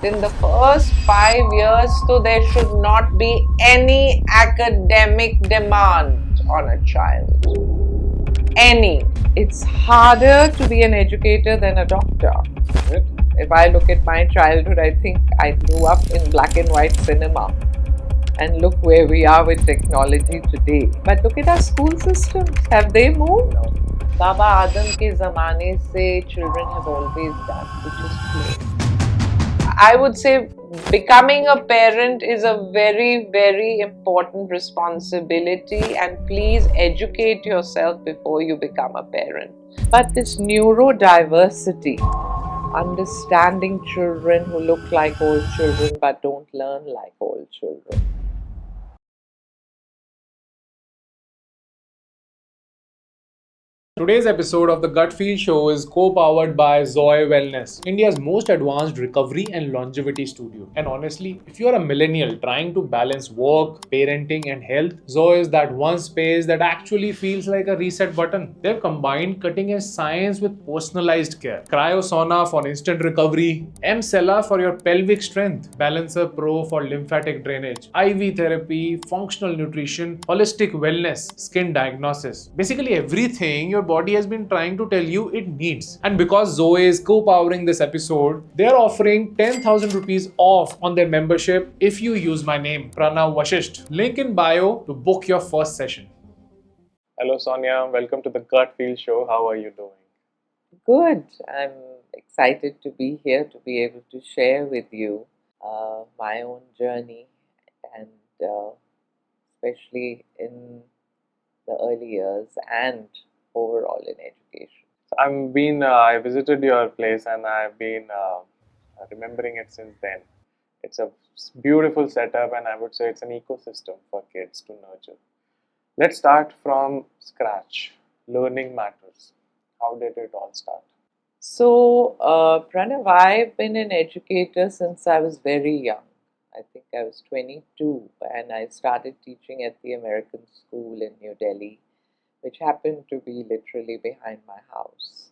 In the first 5 years, so there should not be any academic demand on a child. Any. It's harder to be an educator than a doctor. If I look at my childhood, I think I grew up in black and white cinema. And look where we are with technology today. But look at our school systems. Have they moved? Baba Adam ke zamane se children have always done, which is play. I would say becoming a parent is a very, very important responsibility, and please educate yourself before you become a parent. But this neurodiversity, understanding children who look like all children but don't learn like all children. Today's episode of the Gut Feel Show is co-powered by Zoe Wellness, India's most advanced recovery and longevity studio. And honestly, if you're a millennial trying to balance work, parenting and health, Zoe is that one space that actually feels like a reset button. They've combined cutting-edge science with personalized care. Cryosona for instant recovery, M-Cella for your pelvic strength, Balancer Pro for lymphatic drainage, IV therapy, functional nutrition, holistic wellness, skin diagnosis. Basically everything your body has been trying to tell you it needs. And because Zoe is co-powering this episode, they are offering 10,000 rupees off on their membership if you use my name, Prranav Vashistha. Link in bio to book your first session. Hello Sonya, welcome to the Gut Feel Show. How are you doing? Good. I'm excited to be here to be able to share with you my own journey, and especially in the early years and overall in education. I visited your place and I've been remembering it since then. It's a beautiful setup, and I would say it's an ecosystem for kids to nurture. Let's start from scratch. Learning matters. How did it all start? So, Pranav, I've been an educator since I was very young. I think I was 22 and I started teaching at the American School in New Delhi, which happened to be literally behind my house.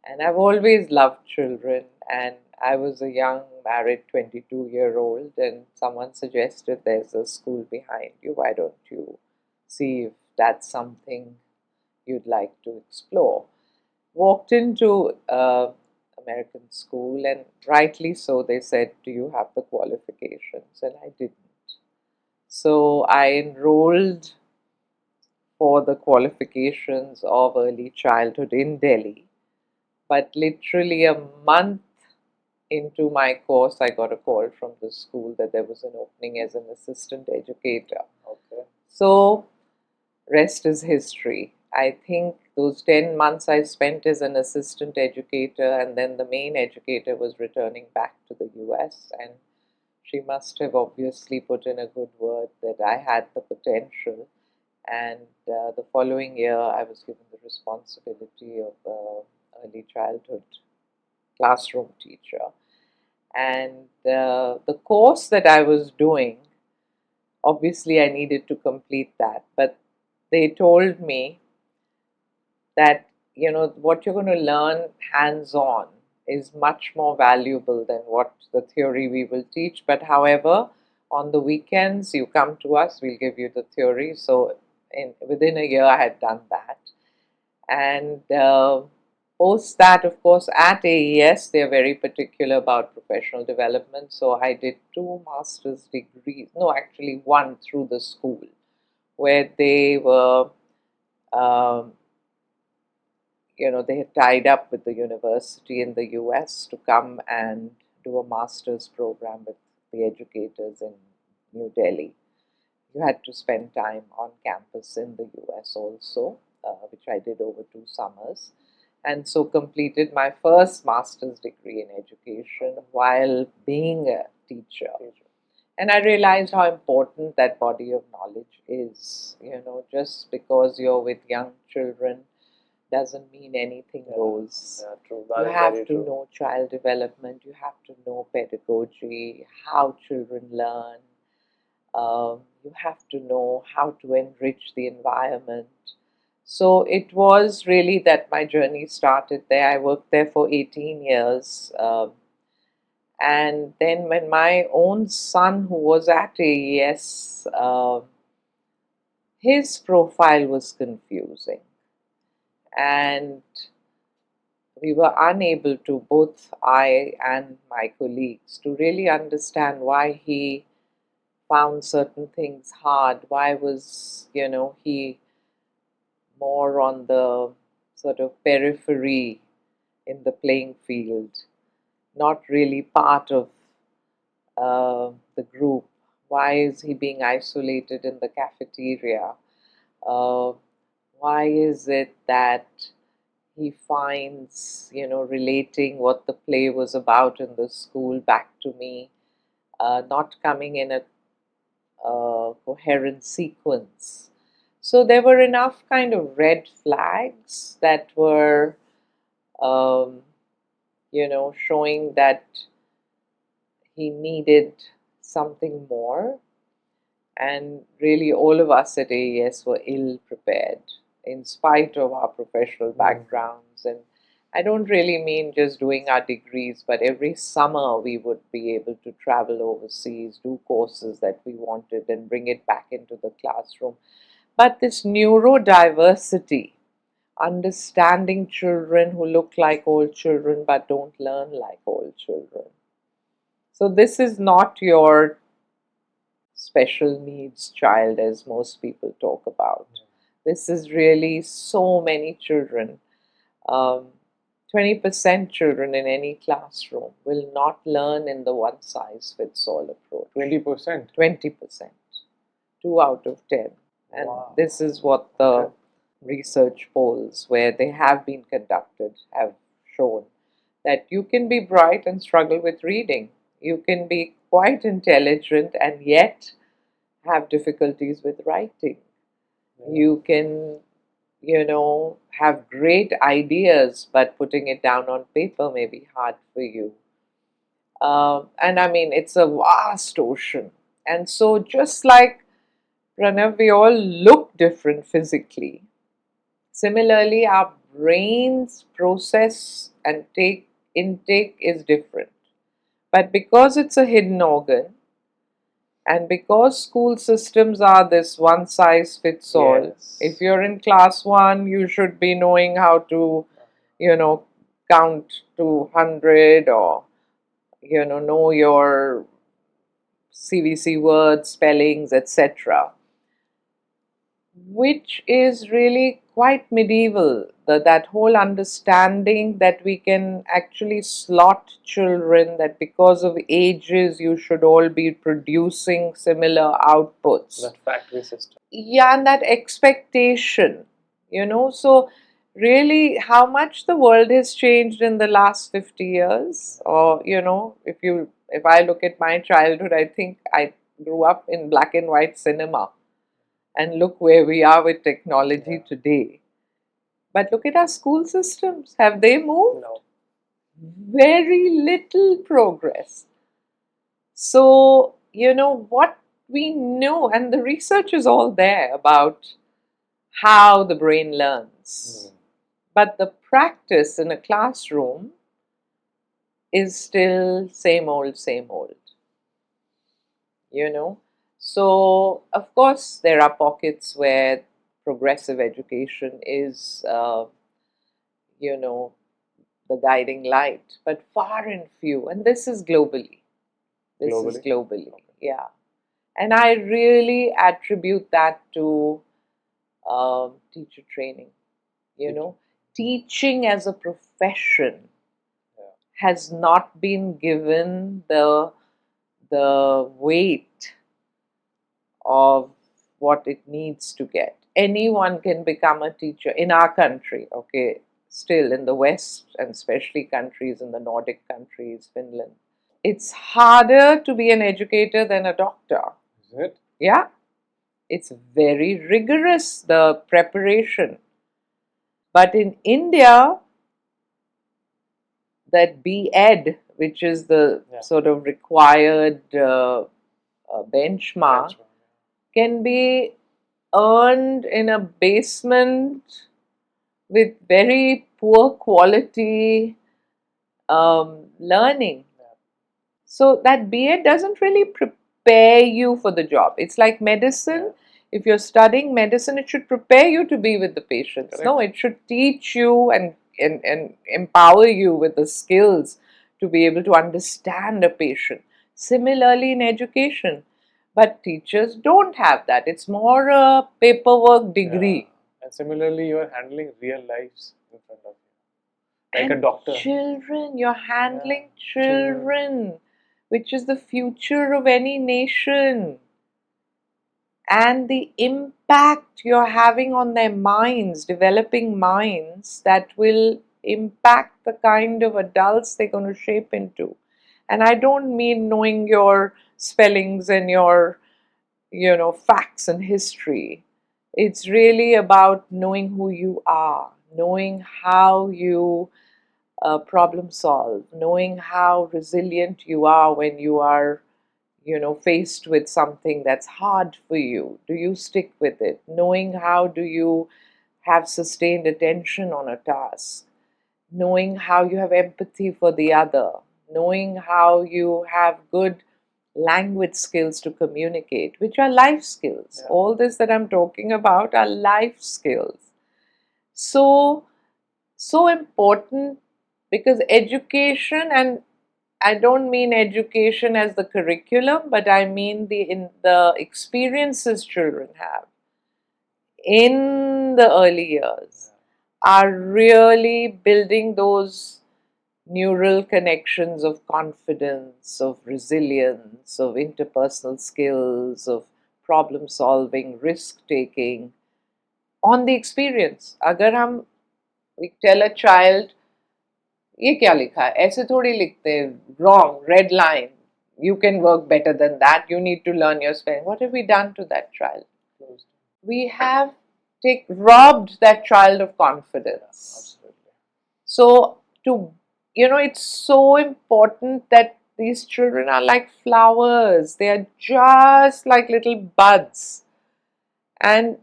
And I've always loved children, and I was a young married 22-year-old, and someone suggested there's a school behind you. Why don't you see if that's something you'd like to explore? Walked into American school, and rightly so, they said, do you have the qualifications? And I didn't. So I enrolled for the qualifications of early childhood in Delhi. But literally a month into my course, I got a call from the school that there was an opening as an assistant educator. Okay. So, rest is history. I think those 10 months I spent as an assistant educator, and then the main educator was returning back to the US, and she must have obviously put in a good word that I had the potential. And the following year, I was given the responsibility of early childhood classroom teacher. And the course that I was doing, obviously, I needed to complete that. But they told me that, what you're going to learn hands on is much more valuable than what the theory we will teach. But however, on the weekends, you come to us, we'll give you the theory. So within a year, I had done that. And post that, of course, at AES, they're very particular about professional development. So I did 2 master's degrees, no, actually one through the school, where they were, um, they had tied up with the university in the US to come and do a master's program with the educators in New Delhi. You had to spend time on campus in the US also, which I did over 2 summers. And so completed my first master's degree in education while being a teacher. And I realized how important that body of knowledge is. Just because you're with young children doesn't mean anything goes. Yeah, true. You have to know child development, you have to know pedagogy, how children learn. You have to know how to enrich the environment. So it was really that my journey started there. I worked there for 18 years, And then when my own son, who was at AES, his profile was confusing, and we were unable to, both I and my colleagues, to really understand why he found certain things hard. Why was, he more on the sort of periphery in the playing field, not really part of the group? Why is he being isolated in the cafeteria? Uh, why is it that he finds, relating what the play was about in the school back to me, not coming in a coherent sequence? So there were enough kind of red flags that were, um, showing that he needed something more. And really, all of us at AES were ill prepared in spite of our professional backgrounds. And I don't really mean just doing our degrees, but every summer we would be able to travel overseas, do courses that we wanted, and bring it back into the classroom. But this neurodiversity, understanding children who look like all children but don't learn like all children. So, this is not your special needs child, as most people talk about. This is really so many children. 20% children in any classroom will not learn in the one size fits all approach. 20%? 20%. 2 out of 10. And Wow. this is what the research polls, where they have been conducted, have shown, that you can be bright and struggle with reading. You can be quite intelligent and yet have difficulties with writing. You can, have great ideas, but putting it down on paper may be hard for you. And I mean, it's a vast ocean. And so, just like Pranav, we all look different physically. Similarly, our brains process and take intake is different. But because it's a hidden organ, and because school systems are this one size fits all, Yes. if you're in class 1, you should be knowing how to, count to 100, or, know your CVC words, spellings, etc., which is really quite medieval. That whole understanding that we can actually slot children, that because of ages you should all be producing similar outputs. That factory system. Yeah, and that expectation, so really how much the world has changed in the last 50 years. Or, if I look at my childhood, I think I grew up in black and white cinema. And look where we are with technology today. But look at our school systems. Have they moved? No. Very little progress. So, what we know, and the research is all there about how the brain learns. But the practice in a classroom is still same old, same old. So, of course, there are pockets where progressive education is, the guiding light, but far and few. And this is globally. This is globally, yeah. And I really attribute that to teacher training. Teaching as a profession has not been given the weight of what it needs to get. Anyone can become a teacher in our country, okay, still in the West, and especially countries in the Nordic countries, Finland. It's harder to be an educator than a doctor. Is it? Yeah. It's very rigorous, the preparation. But in India, that B.Ed, which is the sort of required benchmark, can be earned in a basement with very poor quality learning. So that BA doesn't really prepare you for the job. It's like medicine. If you're studying medicine, it should prepare you to be with the patients. Correct. No, it should teach you and empower you with the skills to be able to understand a patient. Similarly, in education, but teachers don't have that. It's more a paperwork degree. Yeah. And similarly, you are handling real lives in front of you, like And a doctor. children, you're handling children. children, which is the future of any nation. And the impact you're having on their minds, developing minds that will impact the kind of adults they're going to shape into. And I don't mean knowing your spellings and your, facts and history. It's really about knowing who you are, knowing how you problem solve, knowing how resilient you are when you are, faced with something that's hard for you. Do you stick with it? Knowing how do you have sustained attention on a task, knowing how you have empathy for the other, knowing how you have good language skills to communicate, which are life skills. Yeah. All this that I'm talking about are life skills. So important, because education, and I don't mean education as the curriculum, but I mean the experiences children have in the early years are really building those neural connections of confidence, of resilience, of interpersonal skills, of problem solving, risk taking on the experience. अगर हम we tell a child, ये क्या लिखा है, ऐसे थोड़ी लिखते हैं, wrong, red line, you can work better than that, you need to learn your spelling. What have we done to that child? We have robbed that child of confidence. Absolutely. So it's so important that these children are like flowers. They are just like little buds. And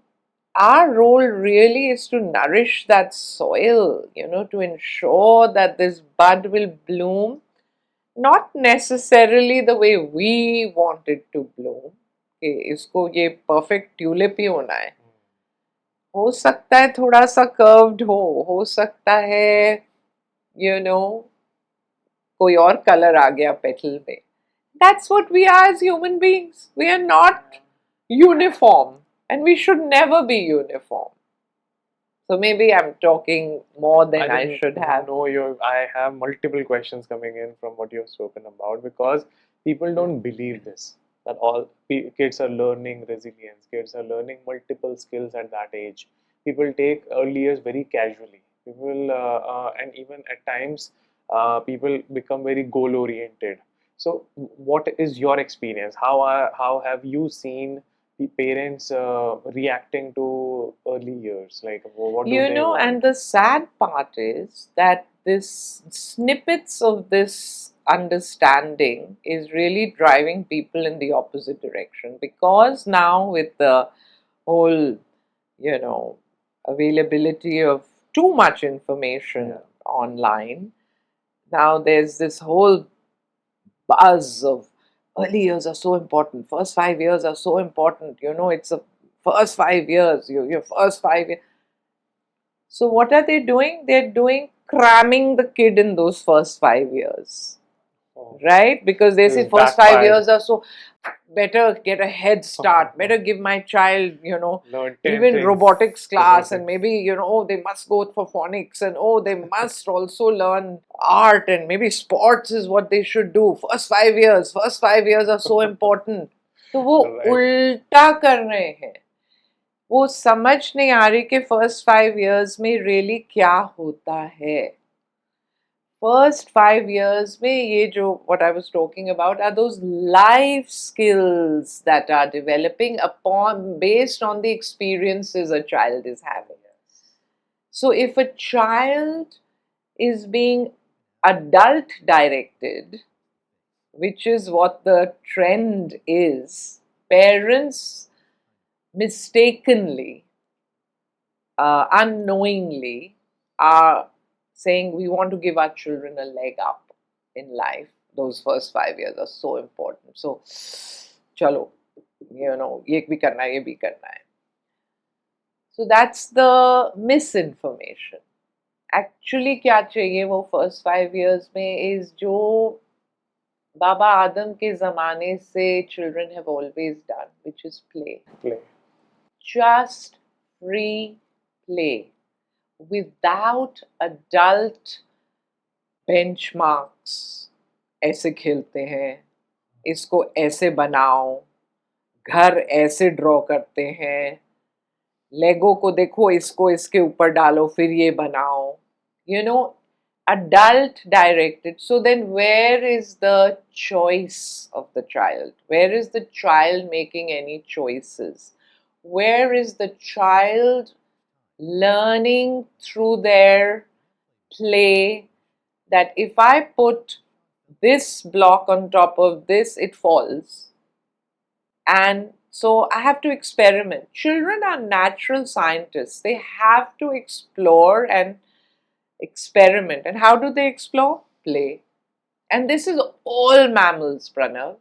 our role really is to nourish that soil, to ensure that this bud will bloom, not necessarily the way we want it to bloom. कि इसको ये perfect tulip ही होना है. हो सकता है थोड़ा सा curved हो सकता है, कोई और color आ गया petal में. That's what we are as human beings. We are not uniform, and we should never be uniform. So maybe I'm talking more than I should have. No, I have multiple questions coming in from what you've spoken about, because people don't believe this, that all kids are learning resilience, kids are learning multiple skills at that age. People take early years very casually. People and even at times people become very goal oriented. So, what is your experience? How have you seen the parents reacting to early years? Like, what do they want? And the sad part is that this snippets of this understanding is really driving people in the opposite direction, because now with the whole, availability of too much information online, now there's this whole buzz of early years are so important, first 5 years are so important, it's a first 5 years, your first 5 years. So what are they doing? They're doing cramming the kid in those first 5 years, right? Because they say first 5 years are so, better get a head start, better give my child, even robotics class, and maybe, they must go for phonics, and they must also learn art, and maybe sports is what they should do. First 5 years are so important. तो वो उल्टा कर रहे हैं. वो समझ नहीं आ रही कि फर्स्ट 5 years में रियली क्या होता है. First 5 years में ये जो what I was talking about are those life skills that are developing based on the experiences a child is having. So if a child is being adult directed, which is what the trend is, parents mistakenly, unknowingly, are saying we want to give our children a leg up in life. those first 5 years are so important. So, chalo, ye bhi karna hai, ye bhi karna hai. So that's the misinformation. Actually, क्या चाहिए वो first 5 years में is जो बाबा आदम के ज़माने से children have always done, which is play. Play. Just free play without adult benchmarks. ऐसे खेलते हैं, इसको ऐसे बनाओ, घर ऐसे ड्रॉ करते हैं, लेगो को देखो, इसको इसके ऊपर डालो, फिर ये बनाओ. Adult directed. So then where is the choice of the child? Where is the child making any choices? Where is the child learning through their play that if I put this block on top of this, it falls? And so I have to experiment. Children are natural scientists. They have to explore and experiment. And how do they explore? Play. And this is all mammals, Prranav.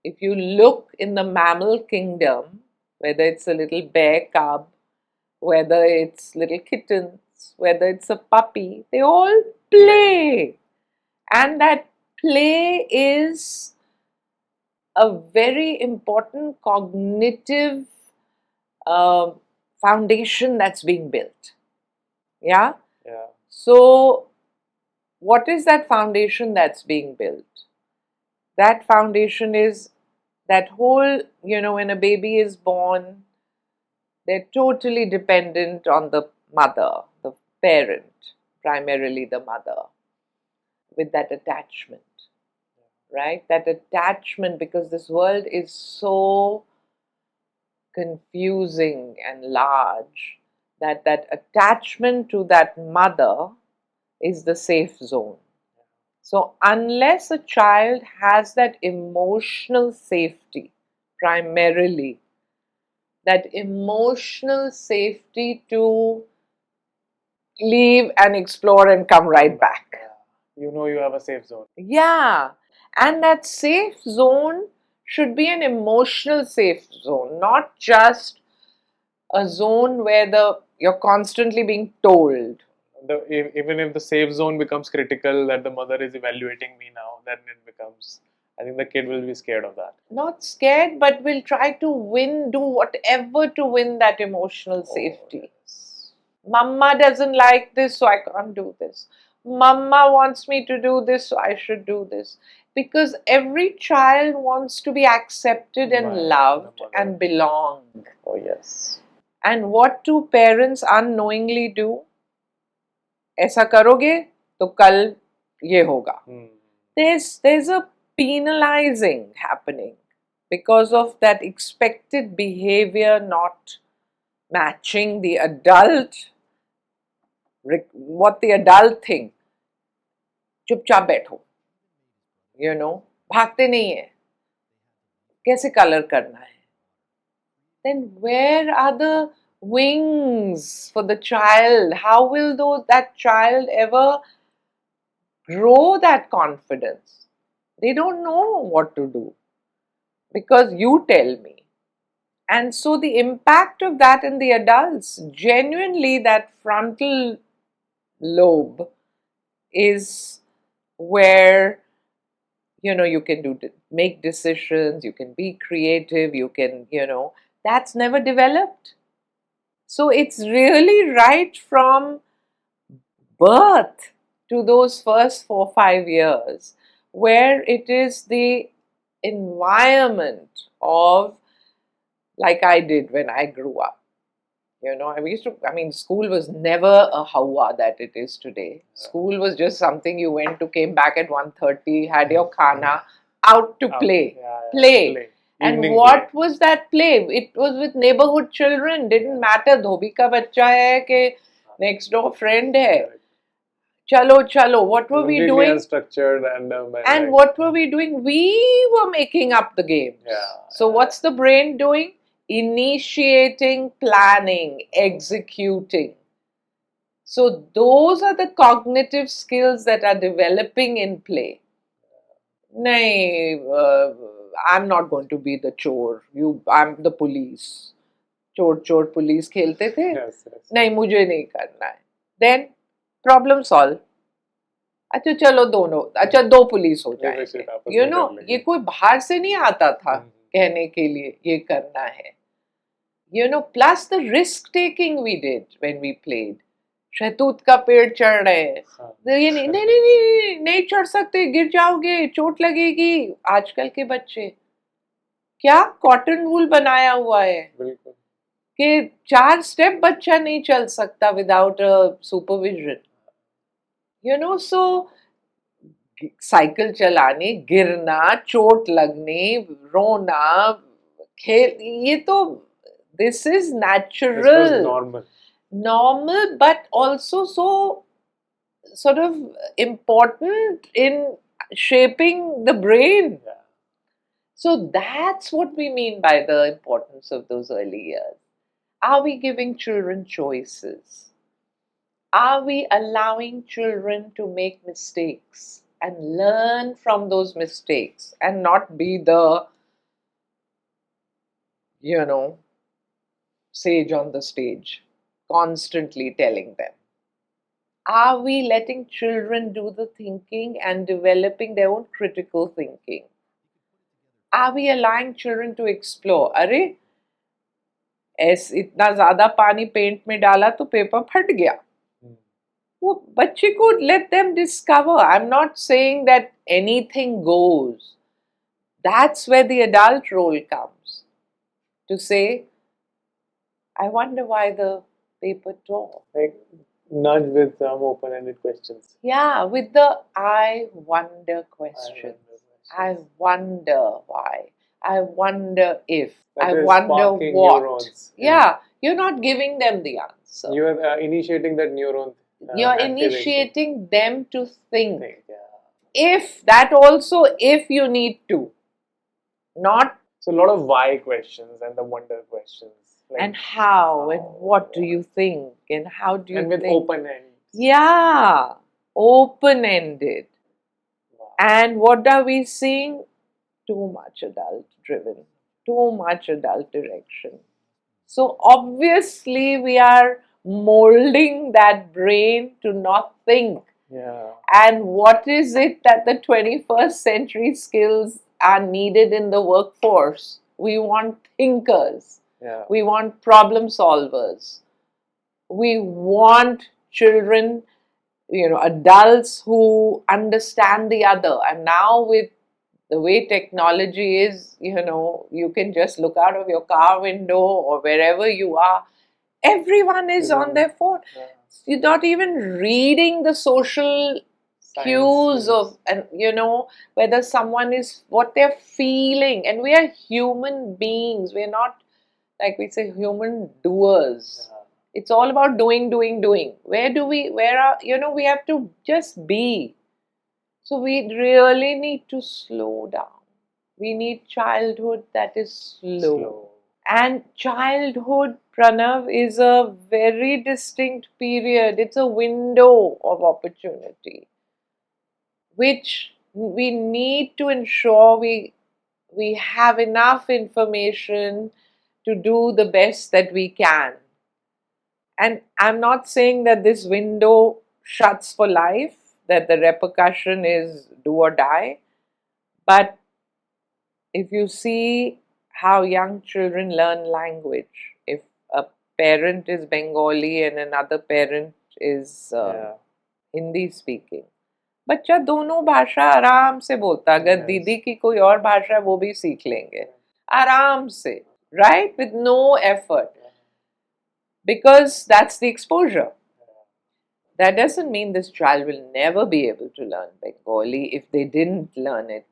If you look in the mammal kingdom, whether it's a little bear cub, whether it's little kittens, whether it's a puppy, they all play. And that play is a very important cognitive foundation that's being built. Yeah? Yeah. So, what is that foundation that's being built? That foundation is that whole, when a baby is born, they're totally dependent on the mother, the parent, primarily the mother, with that attachment, right? That attachment, because this world is so confusing and large, that attachment to that mother is the safe zone. So unless a child has that emotional safety, primarily, that emotional safety to leave and explore and come right back. You know you have a safe zone. Yeah. And that safe zone should be an emotional safe zone, not just a zone where you're constantly being told. Even if the safe zone becomes critical, that the mother is evaluating me now, then it becomes, I think the kid will be scared of that. Not scared, but will try to do whatever to win that emotional safety. Yes. Mama doesn't like this, so I can't do this. Mama wants me to do this, so I should do this. Because every child wants to be accepted and loved and belong. Oh, yes. And what do parents unknowingly do? ऐसा करोगे तो कल ये होगा. There's a penalizing happening because of that expected behavior not matching the adult, what the adult think. चुपचाप बैठो, भागते नहीं है, कैसे कलर करना है. Then where are the wings for the child? How will that child ever grow that confidence? They don't know what to do because you tell me. And so the impact of that in the adults, genuinely that frontal lobe is where you can make decisions, you can be creative, you can, that's never developed. So it's really right from birth to those first 4-5 years where it is the environment of, like I did when I grew up. School was never a hawa that it is today. School was just something you went to, came back at 1:30, had your khana, out to play. Play. And what was that play? It was with neighborhood children. Didn't matter, dhobi ka bachcha hai ke next door friend hai. Chalo. What were we doing? Unstructured, random. And what were we doing? We were making up the games. So what's the brain doing? Initiating, planning, executing. So those are the cognitive skills that are developing in play. नहीं, I'm not going to be the chore. I'm the police. चोर चोर police खेलते थे. Yes, yes. नहीं, मुझे नहीं करना है. Then problem solve. अच्छा चलो दोनों, अच्छा दो पुलिस हो जाएंगे. You know, ये कोई बाहर से नहीं आता था कहने के लिए ये करना है. You know, plus the risk taking we did when we played. शहतूत का पेड़ चढ़ रहे हैं. ये नहीं नहीं नहीं नहीं नहीं चढ़ सकते, गिर जाओगे, चोट लगेगी. आजकल के बच्चे क्या कॉटन वूल बनाया हुआ है कि 4 स्टेप बच्चा नहीं चल सकता without supervision. You know, so cycle चलाने, गिरना, चोट लगने, रोना, खेल, ये तो this is natural, normal, but also so sort of important in shaping the brain. So that's what we mean by the importance of those early years. Are we giving children choices? Are we allowing children to make mistakes and learn from those mistakes and not be the, you know, sage on the stage, constantly telling them? Are we letting children do the thinking and developing their own critical thinking? Are we allowing children to explore? अरे इतना ज़्यादा पानी paint में डाला तो paper फट गया. वो बच्चे को let them discover. I'm not saying that anything goes. That's where the adult role comes. To say, I wonder why the paper tore. Like nudge with some open-ended questions. Yeah, with the I wonder questions. I wonder why. I wonder if. That I is wonder sparking what. neurons. Yeah, you're not giving them the answer. You are initiating that neuron. You're activation. initiating them to think. Yeah. If, that also, if you need to. Not. So a lot of why questions and the wonder questions. Like And how, and what do you think, and how do you and with think? open end. Yeah, open-ended. Wow. And what are we seeing? Too much adult-driven, too much adult direction. So obviously we are molding that brain to not think. Yeah. And what is it that the 21st century skills are needed in the workforce? We want thinkers. Yeah. We want problem solvers. We want children, you know, adults who understand the other. And now with the way technology is, you know, you can just look out of your car window or wherever you are. Everyone is on their phone. Yeah. You're not even reading the social cues of, and you know, whether someone is, what they're feeling. And we are human beings. We're not, like we say, human doers. Yeah. It's all about doing. Where are, you know, we have to just be. So we really need to slow down. We need childhood that is slow. And childhood, Pranav, is a very distinct period. It's a window of opportunity, which we need to ensure we have enough information to do the best that we can. And I'm not saying that this window shuts for life, that the repercussion is do or die. But if you see how young children learn language, if a parent is Bengali and another parent is Hindi speaking, बच्चा दोनों भाषा आराम से बोलता. अगर दीदी की कोई और भाषा है वो भी सीख लेंगे आराम से, right? With no effort. Because that's the exposure. That doesn't mean this child will never be able to learn Bengali if they didn't learn it,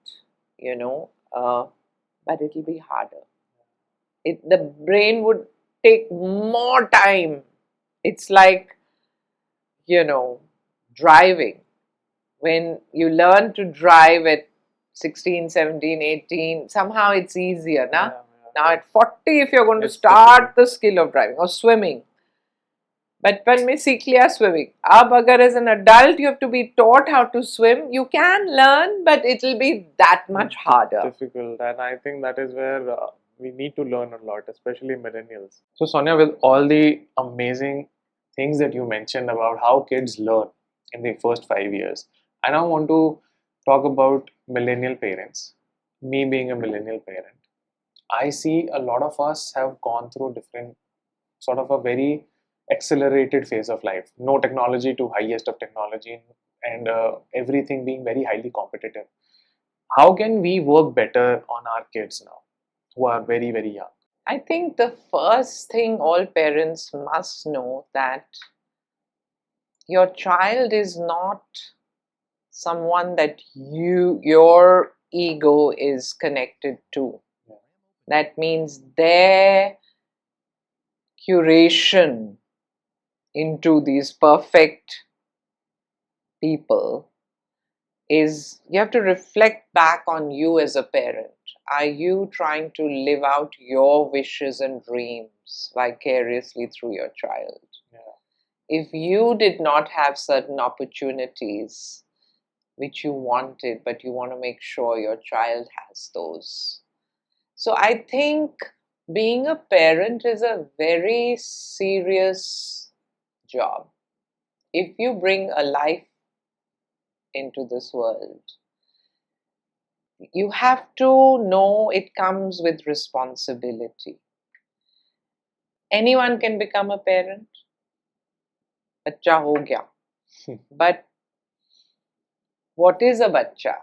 you know, but it'll be harder. The brain would take more time. It's like, you know, driving. When you learn to drive at 16, 17, 18, somehow it's easier, na? Now at 40, if you're going to start the skill of driving or swimming, बचपन में सीख लिया swimming. अब अगर as an adult you have to be taught how to swim, you can learn, but it will be that much harder. Difficult, and I think that is where we need to learn a lot, especially millennials. So Sonia, with all the amazing things that you mentioned about how kids learn in the first 5 years, I now want to talk about millennial parents. Me being a millennial parent, I see a lot of us have gone through different sort of a very accelerated phase of life. No technology to highest of technology, and everything being very highly competitive. How can we work better on our kids now who are very, very young? I think the first thing all parents must know that your child is not someone that your ego is connected to. That means their curation into these perfect people is, you have to reflect back on you as a parent. Are you trying to live out your wishes and dreams vicariously through your child? If you did not have certain opportunities which you wanted, but you want to make sure your child has those. So I think being a parent is a very serious job. If you bring a life into this world, you have to know it comes with responsibility. Anyone can become a parent. Bachcha ho gaya. But what is a bachcha?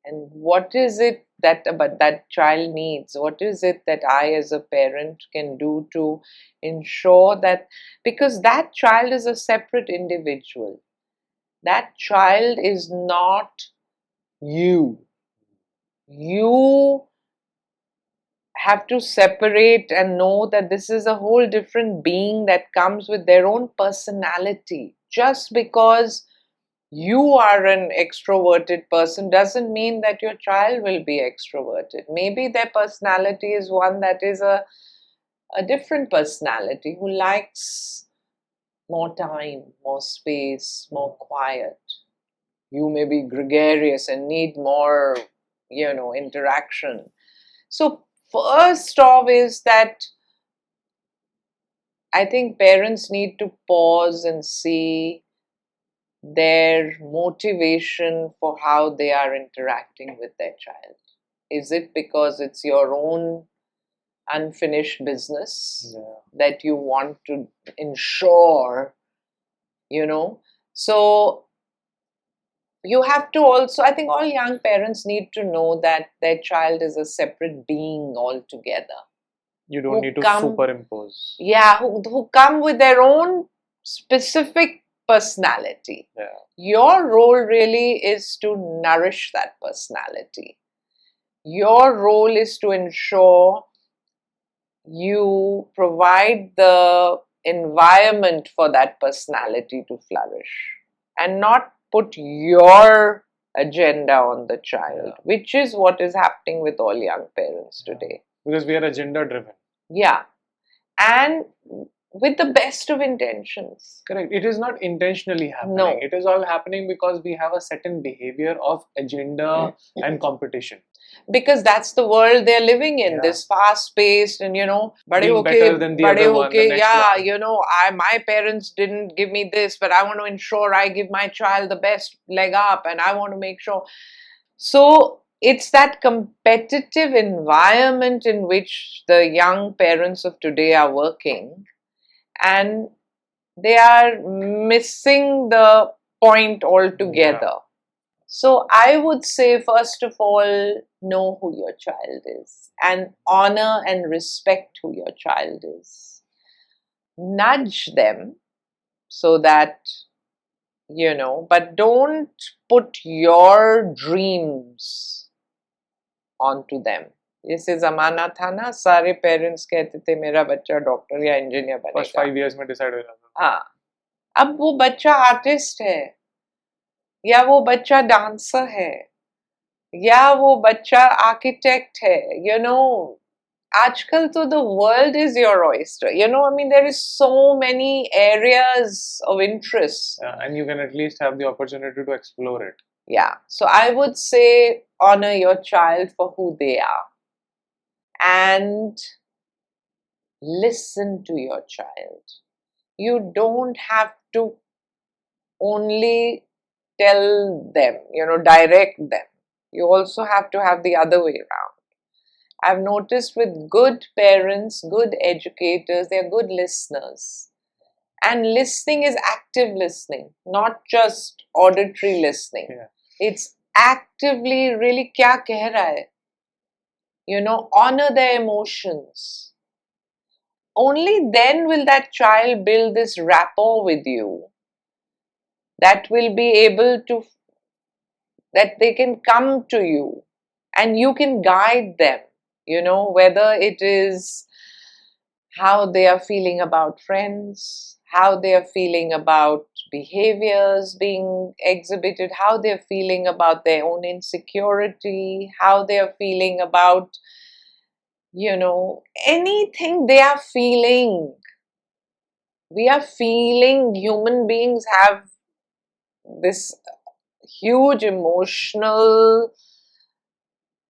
And what is it that that child needs? What is it that I as a parent can do to ensure that, because that child is a separate individual. That child is not you. You have to separate and know that this is a whole different being that comes with their own personality. Just because you are an extroverted person doesn't mean that your child will be extroverted. Maybe their personality is one that is a different personality, who likes more time, more space, more quiet. You may be gregarious and need more, interaction. So first off is that I think parents need to pause and see their motivation for how they are interacting with their child. Is it because it's your own unfinished business that you want to ensure, So you have to also, I think all young parents need to know that their child is a separate being altogether. You don't need to superimpose. Yeah, who come with their own specific personality. Your role really is to nourish that personality. Your role is to ensure you provide the environment for that personality to flourish and not put your agenda on the child, which is what is happening with all young parents today. Because we are agenda driven. Yeah. And with the best of intentions. Correct. It is not intentionally happening. No. It is all happening because we have a certain behavior of agenda and competition. Because that's the world they're living in, this fast-paced and, better than the other one, the next one. My parents didn't give me this, but I want to ensure I give my child the best leg up, and I want to make sure. So it's that competitive environment in which the young parents of today are working, and they are missing the point altogether. So I would say, first of all, know who your child is and honor and respect who your child is. Nudge them so that, but don't put your dreams onto them. जैसे ज़माना था ना, सारे parents कहते थे मेरा बच्चा doctor या इंजीनियर बनेगा. First 5 years में डिसाइड हो जाता. हाँ, अब वो बच्चा आर्टिस्ट है, या वो बच्चा डांसर है, या वो बच्चा आर्किटेक्ट है, Aajkal to the world is your oyster. There is so many areas of interest. And you can at least have the opportunity to explore it. Yeah. So I would say honor your child for who they are and listen to your child. You don't have to only tell them, direct them. You also have to have the other way around. I've noticed with good parents, good educators, they're good listeners. And listening is active listening, not just auditory listening. Yeah. It's actively really kya keh raha hai. Honor their emotions. Only then will that child build this rapport with you that will be able to, that they can come to you and you can guide them, whether it is how they are feeling about friends, how they are feeling about behaviors being exhibited, how they're feeling about their own insecurity, how they are feeling about, anything they are feeling. We are feeling, human beings have this huge emotional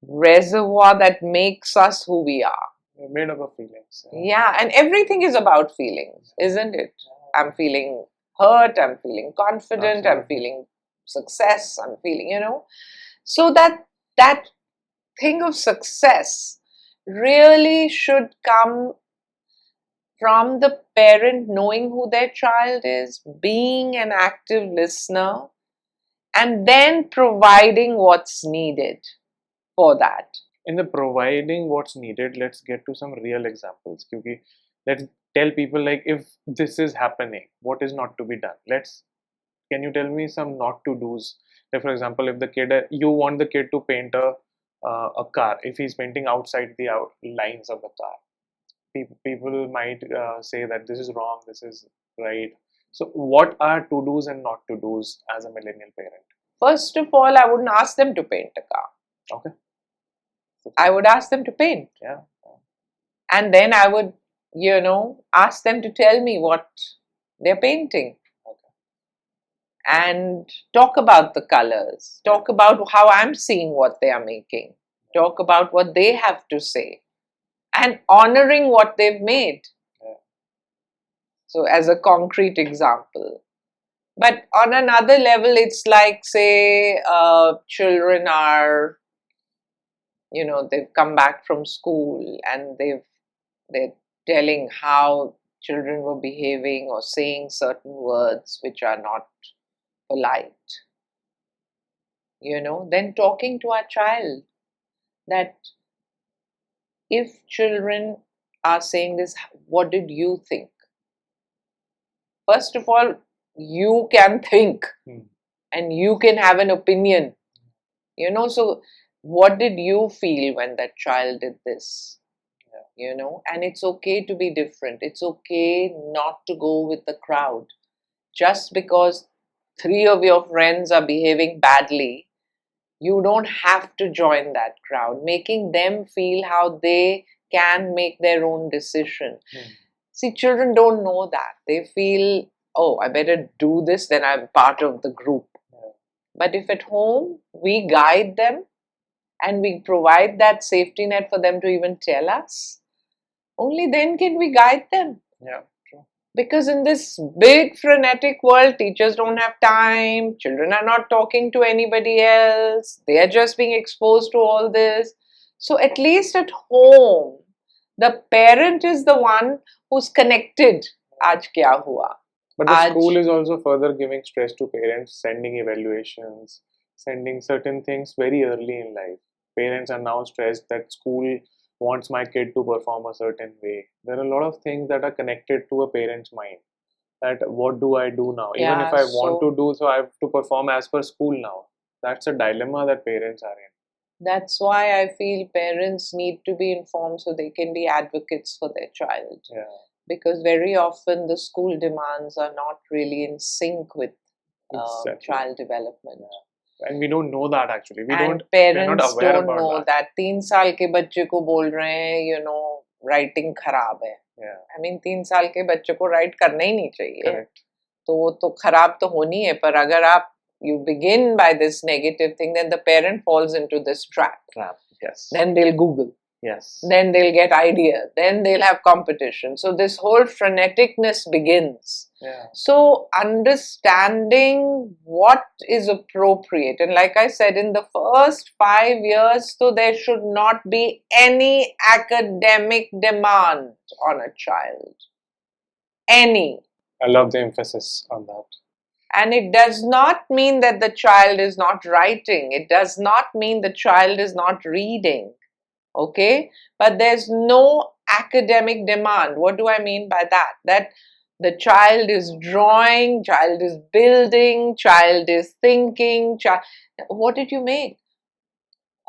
reservoir that makes us who we are. We're made up of feelings. Yeah, and everything is about feelings, isn't it? I'm feeling hurt, I'm feeling confident, I'm feeling success, I'm feeling, So that thing of success really should come from the parent knowing who their child is, being an active listener, and then providing what's needed for that. In the providing what's needed, let's get to some real examples. Because let's tell people, like, if this is happening, what is not to be done. Can you tell me some not to do's? Like, for example, if you want the kid to paint a car, if he's painting outside the lines of the car, people might say that this is wrong, this is right. So what are to do's and not to do's as a millennial parent? First of all, I wouldn't ask them to paint a car. Okay. I would ask them to paint. Yeah. And then I would, ask them to tell me what they're painting. Okay. And talk about the colors. Talk about how I'm seeing what they are making. Talk about what they have to say. And honoring what they've made. Yeah. So, as a concrete example. But on another level, it's like, say, children are, they've come back from school and they're telling how children were behaving or saying certain words which are not polite. Then talking to our child that if children are saying this, what did you think? First of all, you can think and you can have an opinion. So what did you feel when that child did this? And it's okay to be different. It's okay not to go with the crowd. Just because 3 of your friends are behaving badly, you don't have to join that crowd. Making them feel how they can make their own decision. See, children don't know that. They feel, oh, I better do this, then I'm part of the group. But if at home we guide them and we provide that safety net for them to even tell us, only then can we guide them. Yeah, true. Because in this big frenetic world, teachers don't have time, children are not talking to anybody else, they are just being exposed to all this. So at least at home, the parent is the one who's connected. Aaj kya hua? But the school is also further giving stress to parents, sending evaluations, sending certain things very early in life. Parents are now stressed that school wants my kid to perform a certain way. There are a lot of things that are connected to a parent's mind. That what do I do now? Even if I want to do so, I have to perform as per school now. That's a dilemma that parents are in. That's why I feel parents need to be informed so they can be advocates for their child. Yeah. Because very often the school demands are not really in sync with child development. Yeah. And we don't know that actually. We and don't. We're not parents aware don't about know that. that 3 साल के बच्चे को बोल रहे हैं, you know, writing खराब है. Yeah. I mean 3 साल के बच्चे को write करना ही नहीं चाहिए. Correct. तो वो तो खराब तो होनी है, पर अगर आप you begin by this negative thing, then the parent falls into this trap. Yes. Then they'll Google. Yes. Then they'll get ideas. Then they'll have competition. So this whole freneticness begins. Yeah. So understanding what is appropriate, and like I said, in the first 5 years, so there should not be any academic demand on a child. Any. I love the emphasis on that. And it does not mean that the child is not writing. It does not mean the child is not reading. Okay? But there's no academic demand. What do I mean by that? That the child is drawing, child is building, child is thinking. What did you make?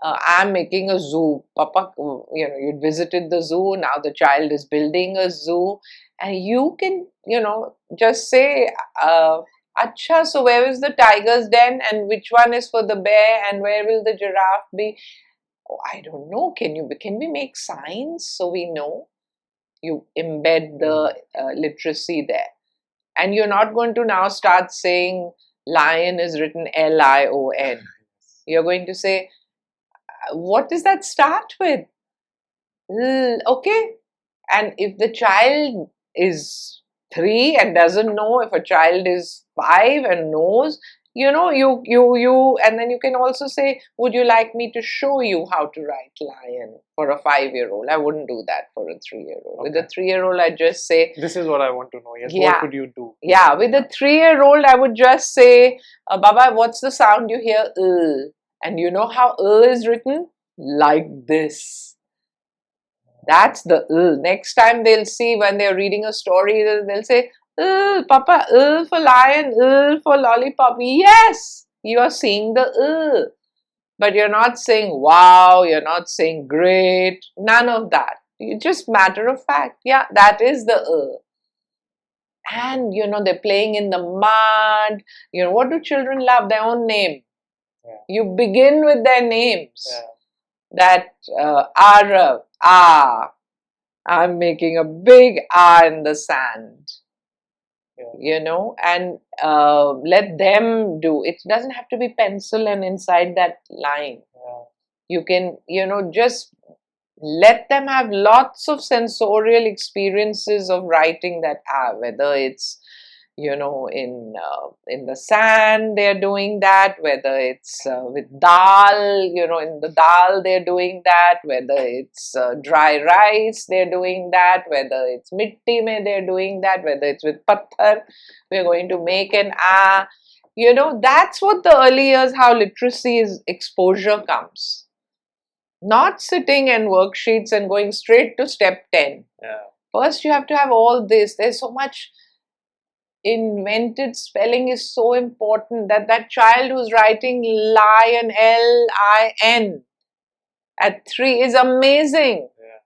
I'm making a zoo. Papa, you know, you visited the zoo. Now the child is building a zoo. And you can, you know, just say, Acha, so where is the tiger's den and which one is for the bear and where will the giraffe be? Oh, I don't know. Can we make signs so we know? You embed the literacy there. And you're not going to now start saying lion is written Lion. You're going to say, what does that start with? Okay. And if the child is 3 and doesn't know, if a child is 5 and knows, you know, you, and then you can also say, would you like me to show you how to write lion for a 5-year-old? I wouldn't do that for a 3-year-old. Okay. With a 3-year-old, I just say, this is what I want to know. Yes, yeah. What could you do? Yeah, with a 3-year-old, I would just say, Baba, what's the sound you hear? And you know how is written? Like this. That's the Next time they'll see when they're reading a story, they'll say, Papa, for lion, for lollipop. Yes, you are seeing the but you're not saying wow, you're not saying great, none of that. You just matter of fact. Yeah, that is the And you know, they're playing in the mud. You know, what do children love? Their own name. Yeah. You begin with their names. Yeah. That Arav, I'm making a big R in the sand. Yeah. You know, and let them do. It doesn't have to be pencil and inside that line. Yeah. You can, you know, just let them have lots of sensorial experiences of writing that have, whether it's, you know, in the sand they're doing that, whether it's with dal, you know, in the dal they're doing that, whether it's dry rice they're doing that, whether it's mitti mein they're doing that, whether it's with patthar, we're going to make an you know, that's what the early years, how literacy is, exposure comes. Not sitting and worksheets and going straight to step 10. Yeah. First you have to have all this. There's so much invented spelling is so important that child who's writing lion, Lin at 3 is amazing. Yeah.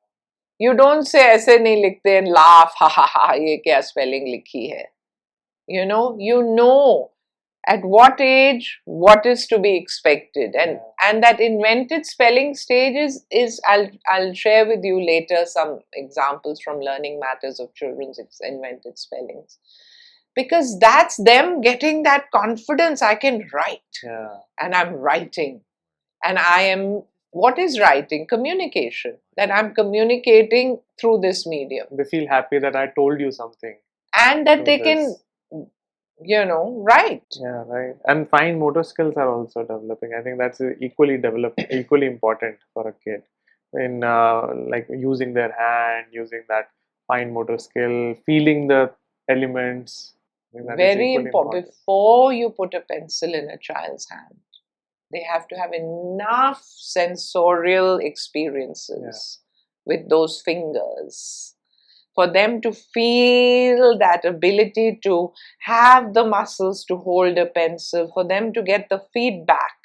You don't say aise nahi likhte and laugh, ha ha ha, ye kya spelling likhi hai. You know at what age what is to be expected, and that invented spelling stage is I'll share with you later some examples from Learning Matters of children's invented spellings. Because that's them getting that confidence. I can write. Yeah. And I'm writing. And I am, what is writing? Communication. That I'm communicating through this medium. They feel happy that I told you something. And that they can, you know, write. Yeah, right. And fine motor skills are also developing. I think that's equally important for a kid. In like using their hand, using that fine motor skill, feeling the elements. Very important. Before you put a pencil in a child's hand, they have to have enough sensorial experiences with those fingers for them to feel that ability to have the muscles to hold a pencil, for them to get the feedback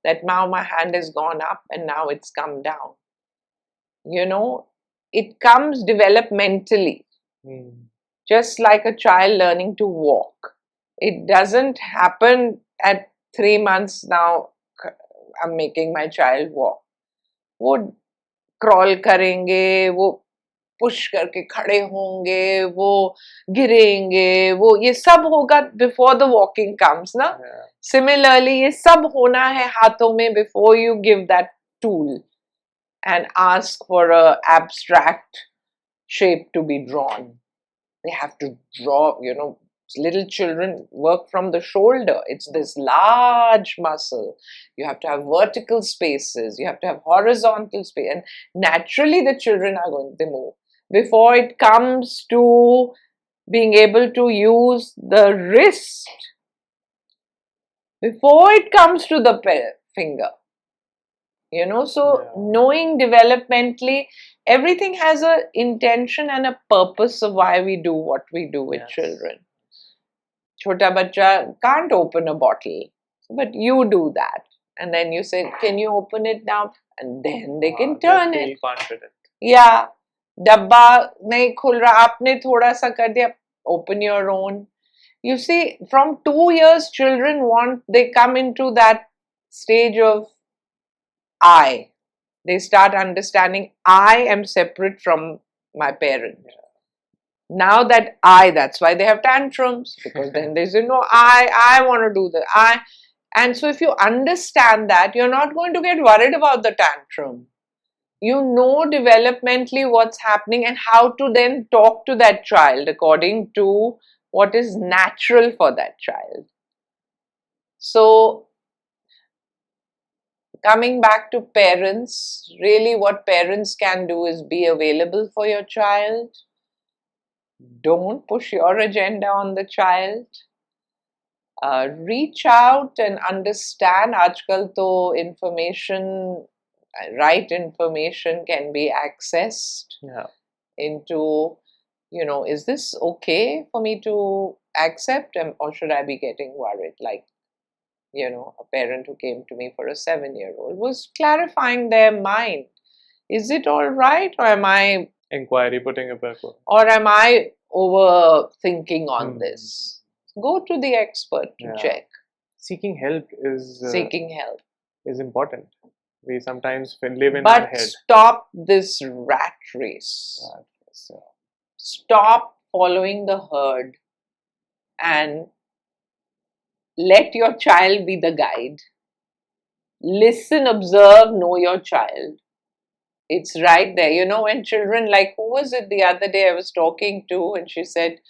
that now my hand has gone up and now it's come down. You know, it comes developmentally. Just like a child learning to walk. It doesn't happen at 3 months now, I'm making my child walk. वो crawl करेंगे, वो push करके खड़े होंगे, वो गिरेंगे, वो ये सब होगा बिफोर द वॉकिंग कम्स ना. सिमिलरली ये सब होना है हाथों में before you give that tool and ask for a abstract shape to be drawn. They have to draw, little children work from the shoulder. It's this large muscle. You have to have vertical spaces. You have to have horizontal space. And naturally the children are going to move. Before it comes to being able to use the wrist, before it comes to the finger. So knowing developmentally, everything has a intention and a purpose of why we do what we do with children. Chota bacha can't open a bottle, but you do that. And then you say, can you open it now? And then they can turn it. Confident. Yeah. Dabba nahi khul raha, aapne thoda sa kar diya, open your own. You see, from 2 years, children they come into that stage of I. They start understanding I am separate from my parent. Now that that's why they have tantrums, because then they say, no, I want to do that. And so if you understand that, you're not going to get worried about the tantrum. You know developmentally what's happening and how to then talk to that child according to what is natural for that child. So coming back to parents, really what parents can do is be available for your child. Don't push your agenda on the child. Reach out and understand. Aajkal to information, right information can be accessed into, is this okay for me to accept, or should I be getting worried? Like, a parent who came to me for a 7-year-old was clarifying their mind. Is it all right, or am I inquiry putting a purpose, or am I overthinking on this? Go to the expert to check. Seeking help is important. We sometimes live in our head. But stop this rat race. Stop following the herd and let your child be the guide. Listen, observe, know your child. It's right there. When children, like, who was it the other day I was talking to, and she said,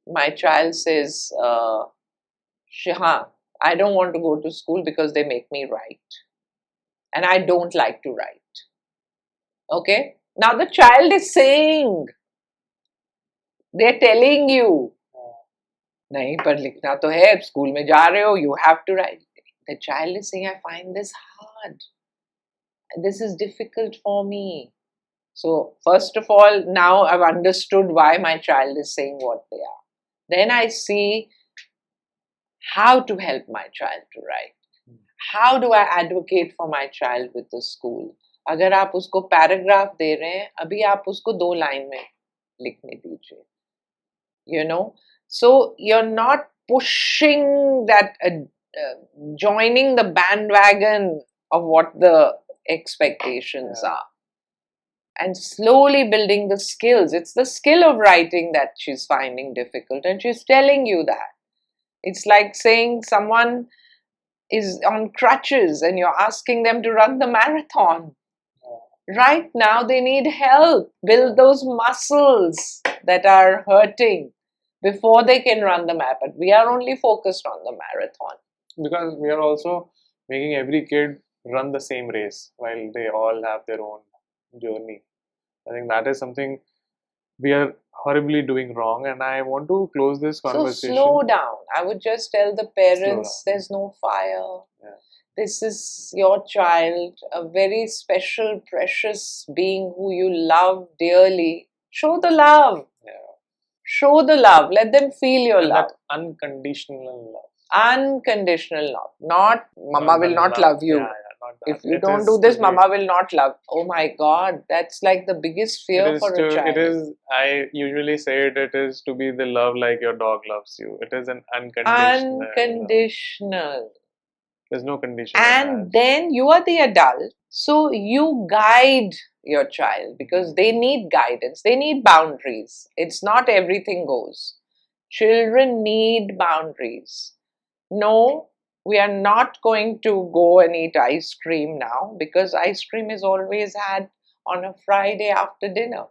my child says, Shiha, I don't want to go to school because they make me write. And I don't like to write. Okay? Now the child is saying, they're telling you, nahi, par likhna to hai, school mein ja rahe ho, you have to write. The child is saying, I find this hard. This is difficult for me. So first of all, now I've understood why my child is saying what they are. Then I see how to help my child to write. How do I advocate for my child with the school? अगर आप उसको paragraph दे रहे हैं, अभी आप उसको 2 line में लिखने दीजिए. So you're not pushing that, joining the bandwagon of what the expectations are. And slowly building the skills. It's the skill of writing that she's finding difficult, and she's telling you that. It's like saying someone is on crutches and you're asking them to run the marathon. Right now they need help. Build those muscles that are hurting before they can run the marathon. But we are only focused on the marathon. Because we are also making every kid run the same race while they all have their own journey. I think that is something we are horribly doing wrong, and I want to close this conversation. So slow down. I would just tell the parents, there's no fire. This is your child, a very special, precious being who you love dearly. Show the love. Show the love. Let them feel your love. That unconditional love. Unconditional love. Not, Mama will not love you. If you don't do this, Mama will not love. Oh my God, that's like the biggest fear for a child. It is, I usually say it is to be the love like your dog loves you. It is an unconditional. Unconditional. There's no condition. And then you are the adult, so you guide your child because they need guidance, they need boundaries. It's not everything goes. Children need boundaries. No, we are not going to go and eat ice cream now because ice cream is always had on a Friday after dinner.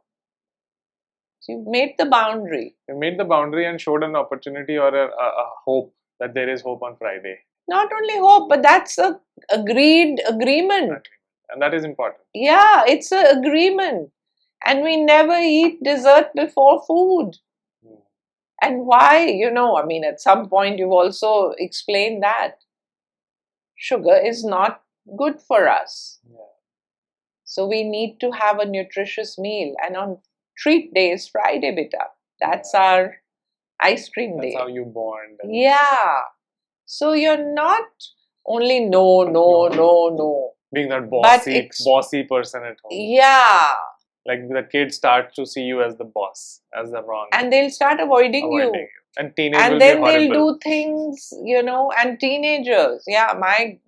So you've made the boundary. You made the boundary and showed an opportunity or a hope that there is hope on Friday. Not only hope, but that's a agreement. And that is important. Yeah, it's an agreement. And we never eat dessert before food. And why? I mean, at some point you've also explained that sugar is not good for us. Yeah. So we need to have a nutritious meal. And on treat days, Friday, beta, that's our ice cream day. That's how you bond. Yeah. So you're not only no. Being that bossy person at home. Yeah. Like the kids start to see you as the boss, as the wrong. And they'll start avoiding you. And teenagers and will then be horrible. they'll do things, and teenagers. Yeah,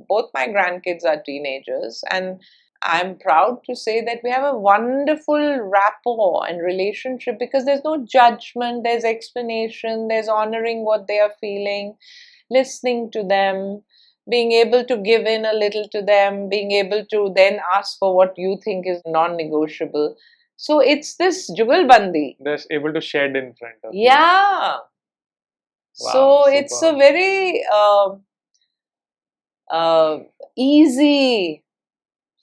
both my grandkids are teenagers, and I'm proud to say that we have a wonderful rapport and relationship because there's no judgment, there's explanation, there's honoring what they are feeling, listening to them, being able to give in a little to them, being able to then ask for what you think is non-negotiable. So it's this jugalbandi. They're able to shed in front of you. Yeah. Wow, so super. It's a very easy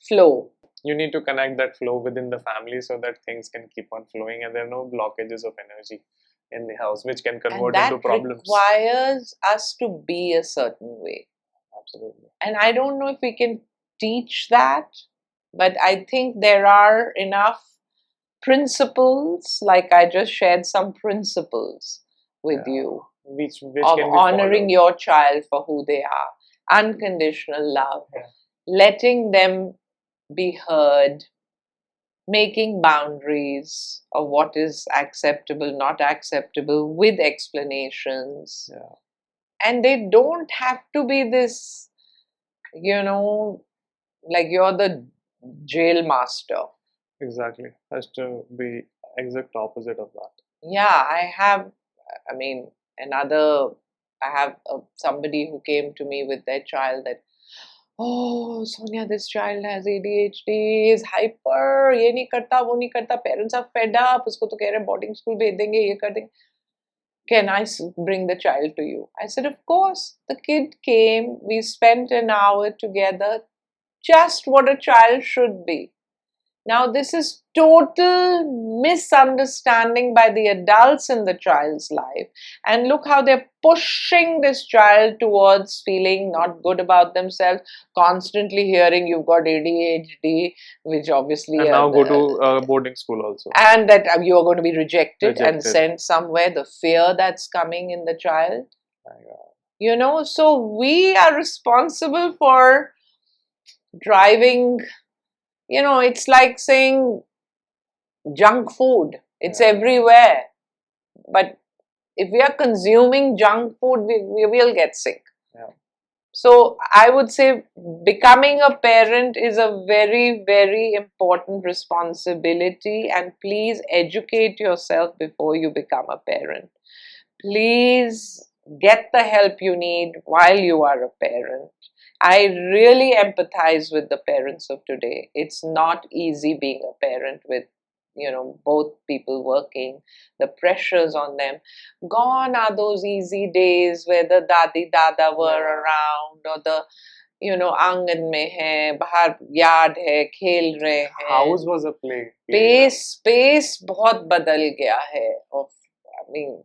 flow. You need to connect that flow within the family so that things can keep on flowing and there are no blockages of energy in the house which can convert into problems. That requires us to be a certain way. Absolutely. And I don't know if we can teach that, but I think there are enough principles, like I just shared some principles with you, which of can be honoring followed. your child for who they are, unconditional love, letting them be heard, making boundaries of what is acceptable, not acceptable, with explanations. Yeah. And they don't have to be this, like you're the jail master. Exactly. Has to be exact opposite of that. Yeah, I have somebody who came to me with their child that, oh, Sonya, this child has ADHD, is hyper, ye nahi karta, wo nahi karta, parents are fed up, usko to keh rahe boarding school bhej denge, ye kar denge. Can I bring the child to you? I said, of course. The kid came, we spent an hour together, just what a child should be. Now, this is total misunderstanding by the adults in the child's life. And look how they're pushing this child towards feeling not good about themselves, constantly hearing you've got ADHD, which obviously... And now go to boarding school also. And that you are going to be rejected and sent somewhere. The fear that's coming in the child. So we are responsible for driving... it's like saying junk food. It's everywhere. But if we are consuming junk food, we will get sick. Yeah. So I would say becoming a parent is a very, very important responsibility, and please educate yourself before you become a parent. Please get the help you need while you are a parent. I really empathize with the parents of today. It's not easy being a parent with, both people working, the pressures on them. Gone are those easy days where the dadi dada were around, or the, aangan mein hai, bahar yard hai, khel rahe hain. House was a play. Space bahut badal gaya hai.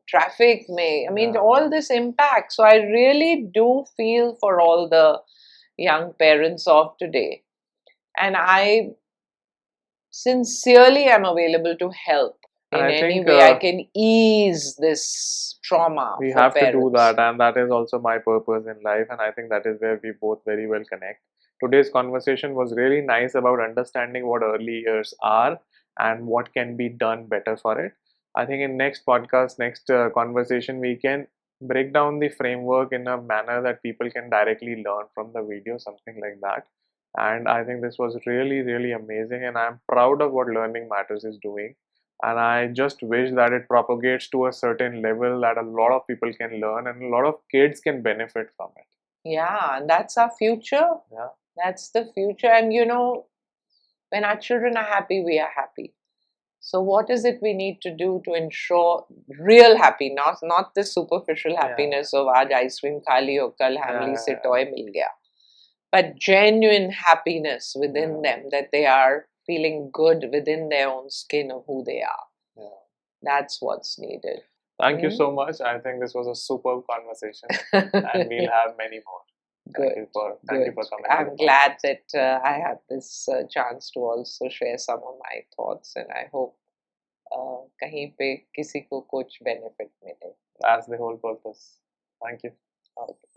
Traffic mein, all this impact. So I really do feel for all the young parents of today. And I sincerely am available to help in any way I can ease this trauma. We have to do that, and that is also my purpose in life, and I think that is where we both very well connect. Today's conversation was really nice about understanding what early years are and what can be done better for it. I think in next podcast, next conversation, we can break down the framework in a manner that people can directly learn from the video, something like that. And I think this was really, really amazing. And I'm proud of what Learning Matters is doing. And I just wish that it propagates to a certain level that a lot of people can learn and a lot of kids can benefit from it. Yeah, and that's our future. Yeah. That's the future. And you know, when our children are happy, we are happy. So what is it we need to do to ensure real happy, not this superficial happiness of aaj ice cream kha li ho kal hamly se toy mil gaya, but genuine happiness within them, that they are feeling good within their own skin of who they are. That's what's needed. Thank you so much. I think this was a superb conversation, and we'll have many more. Thank you for coming. I'm glad that I had this chance to also share some of my thoughts, and I hope कहीं पे किसी को कुछ benefit मिले. That's the whole purpose. Thank you. Okay.